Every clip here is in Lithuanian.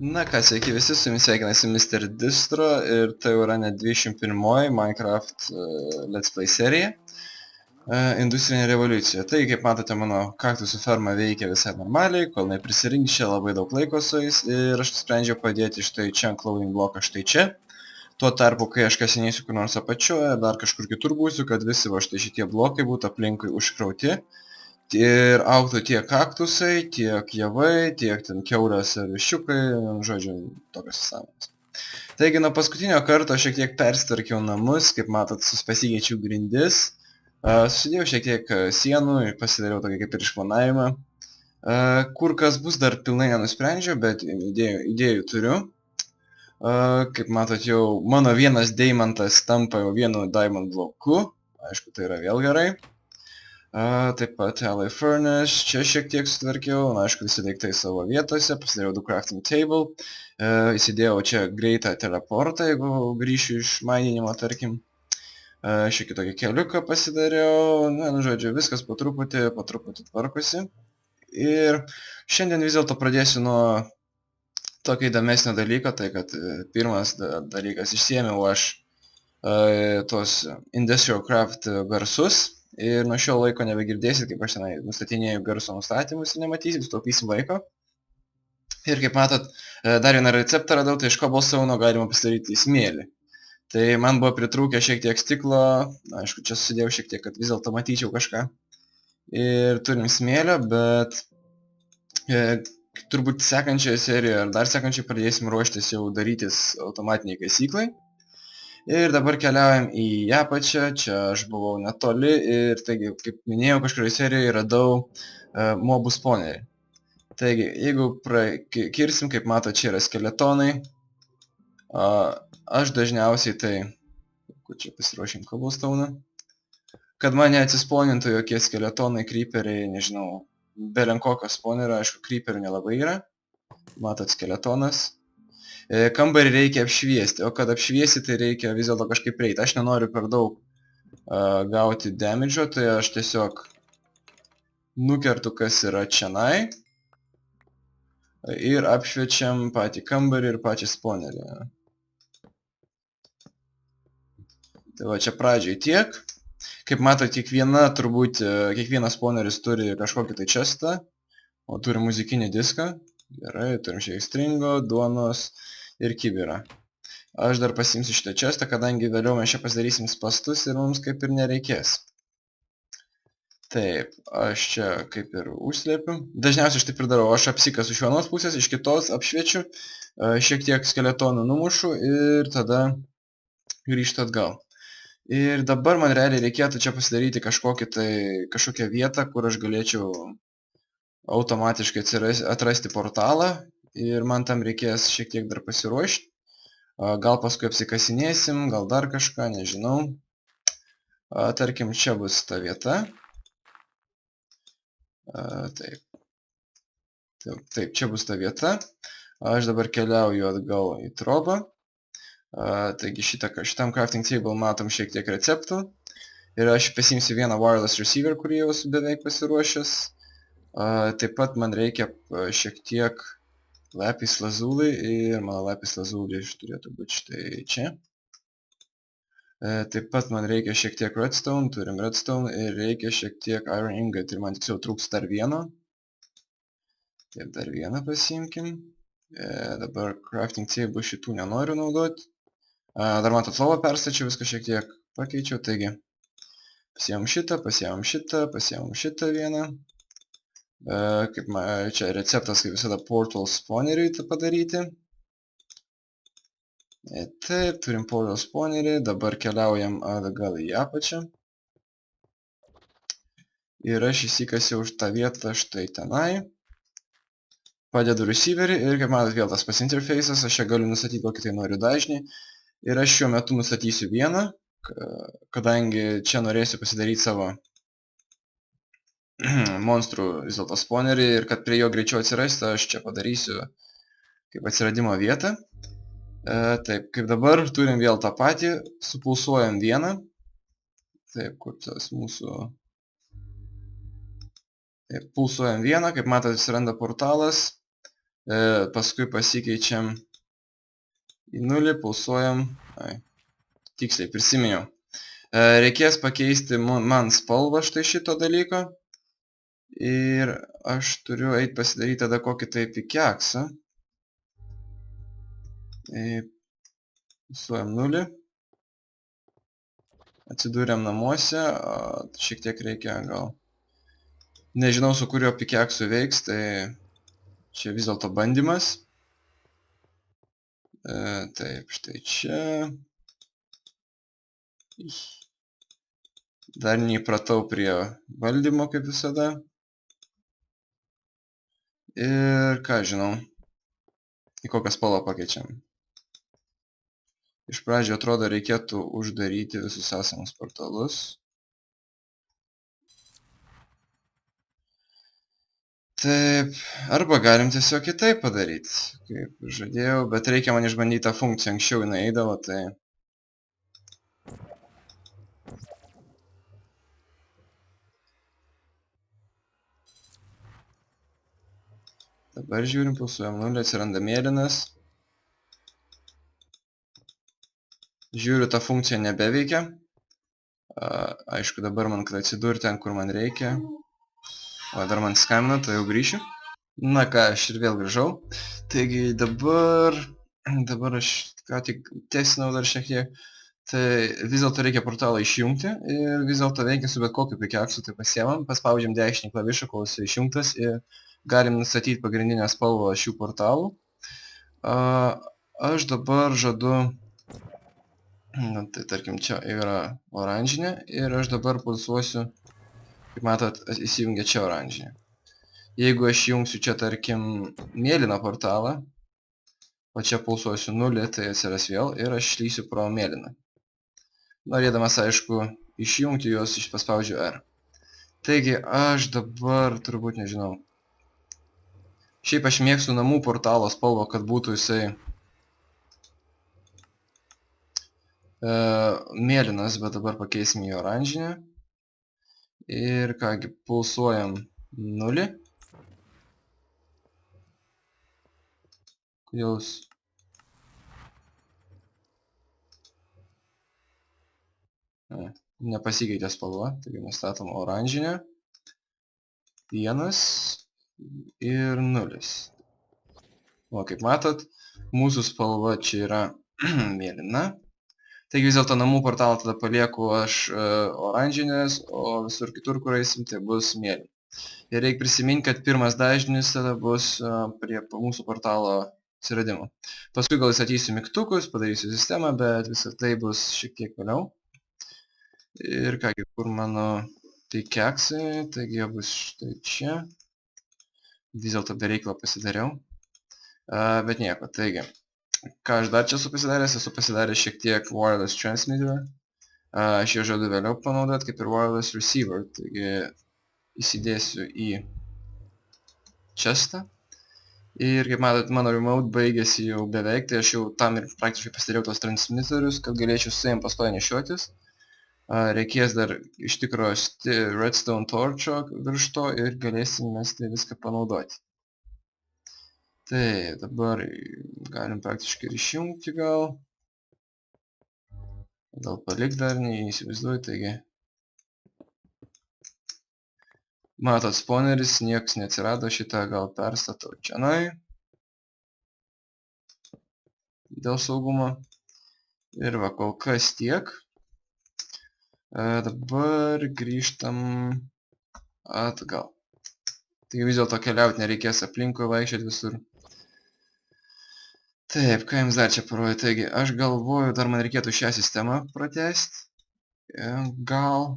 Na ką, sveiki visi, su jumis sveikinasi Mr. Distro ir tai jau yra net 21 Minecraft Let's Play serija Industrinė revoliucija. Tai, kaip matote, mano kaktusų ferma veikia visai normaliai, kol neprisirinkščia labai daug laiko su jais ir aš sprendžiau padėti štai čia clothing bloką štai čia. Tuo tarpu, kai aš kasinėsiu kur nors apačioje, dar kažkur kitur būsiu, kad visi va štai šitie blokai būtų aplinkui užkrauti. Ir augtų tiek kaktusai, tiek javai, tiek ten kiaulės ir viščiukai, žodžiu, tokios sąmonės. Taigi, nuo paskutinio karto šiek tiek persitvarkiau namus, kaip matot, pasikeičiau grindis, susidėjau šiek tiek sienų ir pasidariau tokį kaip ir išplanavimą. Kur kas bus dar pilnai nenusprendžiau, bet idėjų turiu. Kaip matot, jau mano vienas deimantas tampa jau vienu diamond bloku, aišku, tai yra vėl gerai. Taip pat LA Furnace, čia šiek tiek sutvarkiau, na, aišku, visi daiktai savo vietose, pasidariau 2 crafting table, įsidėjau čia greitą teleportą, jeigu grįšiu iš maininimo, tarkim, šiek tiek tokį keliuką pasidariau, na, nu, žodžiu, viskas po truputį tvarkosi. Ir šiandien vis dėlto pradėsiu nuo tokio įdomesnio dalyko, tai kad pirmas dalykas išsiėmiau aš tos Industrial Craft garsus. Ir nuo šio laiko nebegirdėsit, kaip aš tenai nustatinėjau garso nustatymus ir nematysit, sutaupysim laiko. Ir kaip matot, dar vieną receptą radau, tai iš cobblestone galima pasidaryti smėlį. Tai man buvo pritrūkę šiek tiek stiklo, aišku, čia susidėjau šiek tiek, kad vis dėlto matyčiau kažką. Ir turim smėlio, bet turbūt sekančioje serijoje ar dar sekančioje pradėsim ruoštis jau darytis automatiniai kasyklai. Ir dabar keliaujam į apačią, čia aš buvau netoli ir taigi, kaip minėjau, kažkurioje serijoje radau mobų spawnerį. Taigi, jeigu kirsim, kaip mato, čia yra skeletonai, aš dažniausiai tai, kur čia pasiruošim cobblestone, kad man neatsispawnintų jokie skeletonai, creeperiai, nežinau, belenkokio spawnerio, aišku, creeperių nelabai yra, matot skeletonas. Kambarį reikia apšviesti, o kad apšviesti, tai reikia vis dėlto kažkaip prieiti. Aš nenoriu per daug gauti damage'o, tai aš tiesiog nukertu, kas yra čianai ir apšviečiam patį kambarį ir pačią spawnerį. Tai va, čia pradžiai tiek. Kaip matote, kiekvienas spawneris turi kažkokį tai chestą, o turi muzikinį diską. Gerai, turim šiek stringo, duonos ir kibirą. Aš dar pasiimsiu šitą chestą, kadangi vėliau mes čia pasidarysim spastus ir mums kaip ir nereikės. Taip, aš čia kaip ir užslėpiu. Dažniausiai aš taip ir darau, aš apsikasu iš vienos pusės, iš kitos apšviečiu, šiek tiek skeletonų numušu ir tada grįžtu atgal. Ir dabar man realiai reikėtų čia pasidaryti kažkokią vietą, kur aš galėčiau automatiškai atrasti portalą ir man tam reikės šiek tiek dar pasiruošti. Gal paskui apsikasinėsim, gal dar kažką, nežinau. Tarkim, čia bus ta vieta. Taip, čia bus ta vieta. Aš dabar keliauju atgal į trobą. Taigi šitam crafting table matom šiek tiek receptų. Ir aš pasiimsiu vieną wireless receiver, kurį jau esu beveik pasiruošęs. Taip pat man reikia šiek tiek lapis lazuli ir mano lapis lazuli turėtų būti štai čia. Taip pat man reikia šiek tiek redstone, turim redstone ir reikia šiek tiek iron ingot ir man tiksliau trūks dar vieno. Taip, dar vieną pasiimkim. Dabar crafting table šitų nenoriu naudoti. Dar matot lovą perstačiau, viską šiek tiek pakeičiau, taigi pasiėmam šitą vieną. Kaip čia receptas, kaip visada, portal spawneriui padaryti. Taip, turim portal spawnerį, dabar keliaujam atgal į apačią. Ir aš įsikasiau už tą vietą štai tenai. Padedu receiverį ir kaip matot vėl tas pas interface'as, aš čia galiu nustatyti kokį tai noriu dažnį. Ir aš šiuo metu nustatysiu vieną, kadangi čia norėsiu pasidaryti savo monstrų vis dėlto spawnerį ir kad prie jo greičiau atsirasti, aš čia padarysiu kaip atsiradimo vietą. Taip, kaip dabar turim vėl tą patį, supulsuojam vieną. Taip, kur tas mūsų... Taip, pulsuojam vieną, kaip matote atsiranda portalas. Paskui pasikeičiam į 0, pulsuojam. Tiksliai, prisiminiau. Reikės pakeisti man spalvą štai šito dalyko. Ir aš turiu eiti pasidaryti tada kokį tai pikeksą. Pulsuojam 0. Atsidūrėm namuose. Šiek tiek reikia gal. Nežinau, su kurio pikeksu veiks, tai čia vis dėlto bandymas. Taip, štai čia. Dar neįpratau prie valdymo, kaip visada. Ir ką žinau, į kokią spalvą pakeičiam. Iš pradžio atrodo reikėtų uždaryti visus esamus portalus. Taip, arba galim tiesiog kitaip padaryti, kaip žadėjau, bet reikia man išbandyti tą funkciją, anksčiau jinai eidavo, tai... Dabar žiūrim, pulsuojam 0, atsiranda mėlynas. Žiūriu, ta funkcija nebeveikia. Aišku, dabar man kad atsidurti ten, kur man reikia. O dar man skambina, tai jau grįšiu. Na ką, aš ir vėl grįžau. Taigi dabar aš ką tik testinau dar šiek tiek. Tai vis dėlto reikia portalą išjungti ir vis dėlto veikia su bet kokiu pikeksu, tai pasiemam, paspaudžiam dešinį klavišą, kol jis išjungtas ir galim nustatyti pagrindinę spalvą šių portalų. Aš dabar žadu, tai tarkim čia yra oranžinė ir aš dabar pulsuosiu, kaip matot, įsijungia čia oranžinė. Jeigu aš jungsiu čia tarkim mėlyną portalą, o čia pulsuosiu 0, tai atsiras vėl ir aš išlysiu pro mėlyną. Norėdamas, aišku, išjungti juos, paspaudžiu R. Taigi, aš dabar turbūt nežinau. Šiaip aš mėgstu namų portalo spalvą, kad būtų jisai mėlynas, bet dabar pakeisim į oranžinę. Ir kągi, pulsuojam 0. Kodėl jūs... Nepasikeitė spalva, taigi nustatom oranžinę, 1 ir 0. O, kaip matot, mūsų spalva čia yra mėlyna. Taigi vis dėlto namų portalą tada palieku aš oranžinės, o visur kitur, kur eisim, tai bus mėlyna. Ir reikia prisiminti, kad pirmas dažnis tada bus prie mūsų portalo atsiradimo. Paskui gal įstatysiu mygtukus, padarysiu sistemą, bet visą tai bus šiek tiek vėliau. Ir kągi, kur mano pikeksai, taigi jie bus štai čia. Vis dėlto be reikalo pasidariau. Bet nieko, taigi. Ką aš dar čia esu pasidaręs šiek tiek wireless transmitter. Aš jo žadu vėliau panaudoti kaip ir wireless receiver. Taigi įsidėsiu į chestą. Ir kaip matot, mano remote baigėsi jau beveik, tai aš jau tam ir praktiškai pasidariau tos transmitterius, kad galėčiau su jiem pastoviai nešiotis. Reikės dar iš tikro redstone torčio virš to ir galėsim mes tai viską panaudoti. Tai dabar galim praktiškai ir išjungti gal. Gal palik dar, neįsivaizduoju, taigi. Matot, spawneris, nieks neatsirado, šitą gal perstatau čianai. Dėl saugumo. Ir va, kol kas tiek. Dabar grįžtam atgal. Taigi vis dėlto keliauti nereikės aplinkui vaikščioti visur. Taip, ką jums dar čia parodė? Taigi, aš galvoju, dar man reikėtų šią sistemą pratęsti. Gal.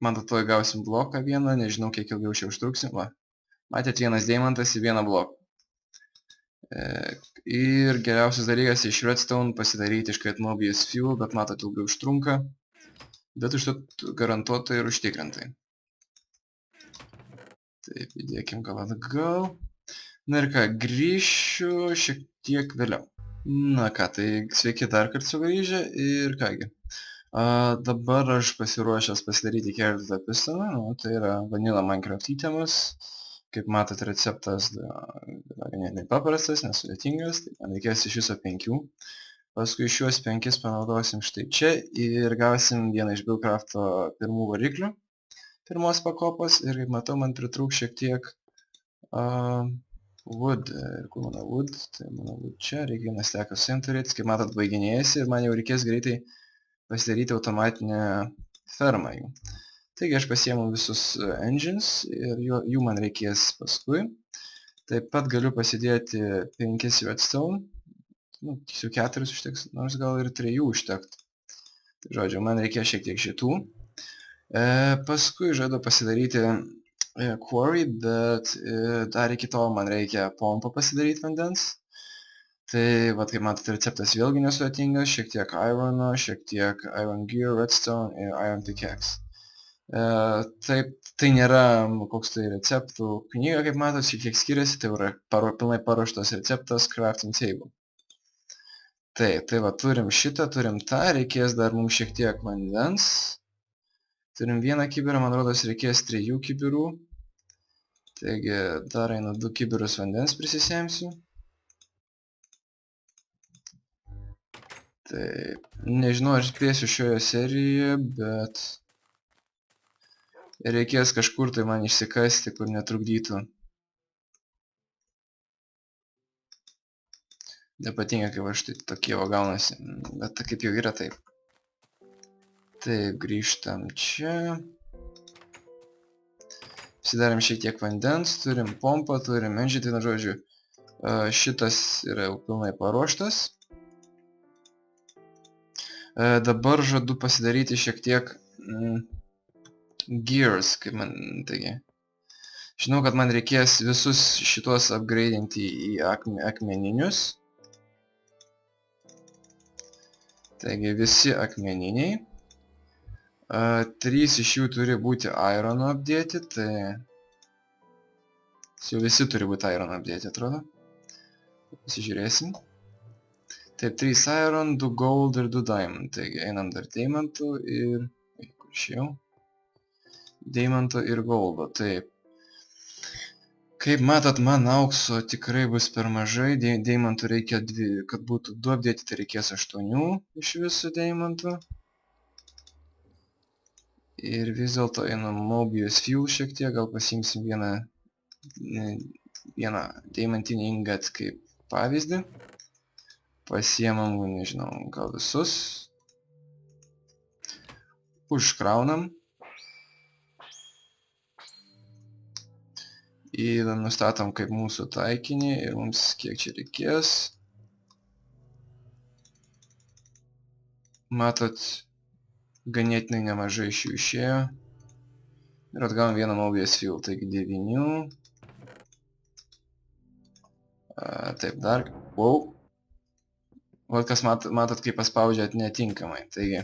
Man toj gausim bloką vieną, nežinau kiek ilgiau čia užtruksim. Va. Matėt, vienas deimantas į vieną bloką. Ir geriausias dalykas iš redstone pasidaryti iškart Mobius Fuel, bet matot, ilgai užtrunka. Bet užtat garantuotai ir užtikrintai. Taip, įdėkim gal atgal. Na ir ką, grįšiu šiek tiek vėliau. Na ką, tai sveiki dar kartą sugrįžę ir kągi. Dabar aš pasiruošęs pasidaryti keletą pistoną, tai yra vanilla Minecraft itemas. Kaip matot, receptas ganėtinai paprastas, nesudėtingas, tai man reikės iš viso 5. Paskui šiuos 5 panaudosim štai čia ir gausim vieną iš Buildcrafto pirmų variklių, pirmos pakopos, ir kaip matau, man pritrūks šiek tiek wood. Ir kur mano wood? Tai mano wood čia, reikia vieną steką su jam turėti, kaip matot, baiginėjasi ir man jau reikės greitai pasidaryti automatinę fermą jų. Taigi aš pasiėmu visus engines ir jų man reikės paskui. Taip pat galiu pasidėti 5 redstone. Tiesiog 4 užteks, nors gal ir 3 užtekt. Tai žodžiu, man reikės šiek tiek šitų. Paskui žadu pasidaryti quarry, bet dar iki to man reikia pompą pasidaryti vandens. Tai, kaip matote, receptas vėlgi nesudėtingas, šiek tiek irono, šiek tiek iron gear, redstone ir iron pickaxe. Taip, tai nėra koks tai receptų knyga, kaip matot, šiek tiek skiriasi, tai yra pilnai paruoštas receptas crafting table. Taip, tai va, turim šitą, turim tą, reikės dar mums šiek tiek vandens. Turim 1 kibirą, man rodos, reikės 3 kibirų. Taigi, dar einu 2 kibirus vandens prisisemsiu. Taip, nežinau, aš plėsiu šioje serijoje, bet reikės kažkur tai man išsikasti, kur netrukdytų. Nepatinka, kaip aš tai tokie va gaunasi, bet kaip jau yra taip. Taip, grįžtam čia. Pasidarėm šiek tiek vandens, turim pompą, turim engine, tai žodžiu, šitas yra jau pilnai paruoštas. Dabar žadu pasidaryti šiek tiek gears, kaip man, taigi. Žinau, kad man reikės visus šitos upgrade'inti į akmeninius. Taigi visi akmeniniai. 3 iš jų turi būti irono apdėti, tai jau visi turi būti irono apdėti, atrodo. Pasižiūrėsim. Taip, 3 iron, 2 gold ir 2 diamond. Taigi einam dar deimantų ir... kur išėjau? Deimanto ir goldo, taip. Kaip matot, man aukso tikrai bus per mažai, deimantų reikia 2, kad būtų 2 apdėti, tai reikės 8 iš visų deimantų. Ir vis dėlto einam Mobius fuel šiek tiek, gal pasiimsim vieną deimantinį ingot kaip pavyzdį. Pasiemam, nežinau, gal visus. Užkraunam. Ir nustatom kaip mūsų taikinį ir mums kiek čia reikės. Matot, ganėtinai nemažai iš jų išėjo. Ir atgavom vieną Mobius fuel, taigi 9. Taip, dar. Wow. Vat kas matot, kaip paspaudžiat netinkamai, taigi.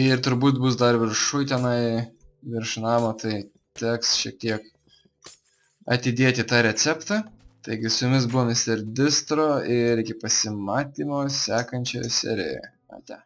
Ir turbūt bus dar viršui tenai, virš namo, tai teks šiek tiek atidėti tą receptą. Taigi su jumis buvo Mr. Distro ir iki pasimatymo sekančioje serijoje. Ate.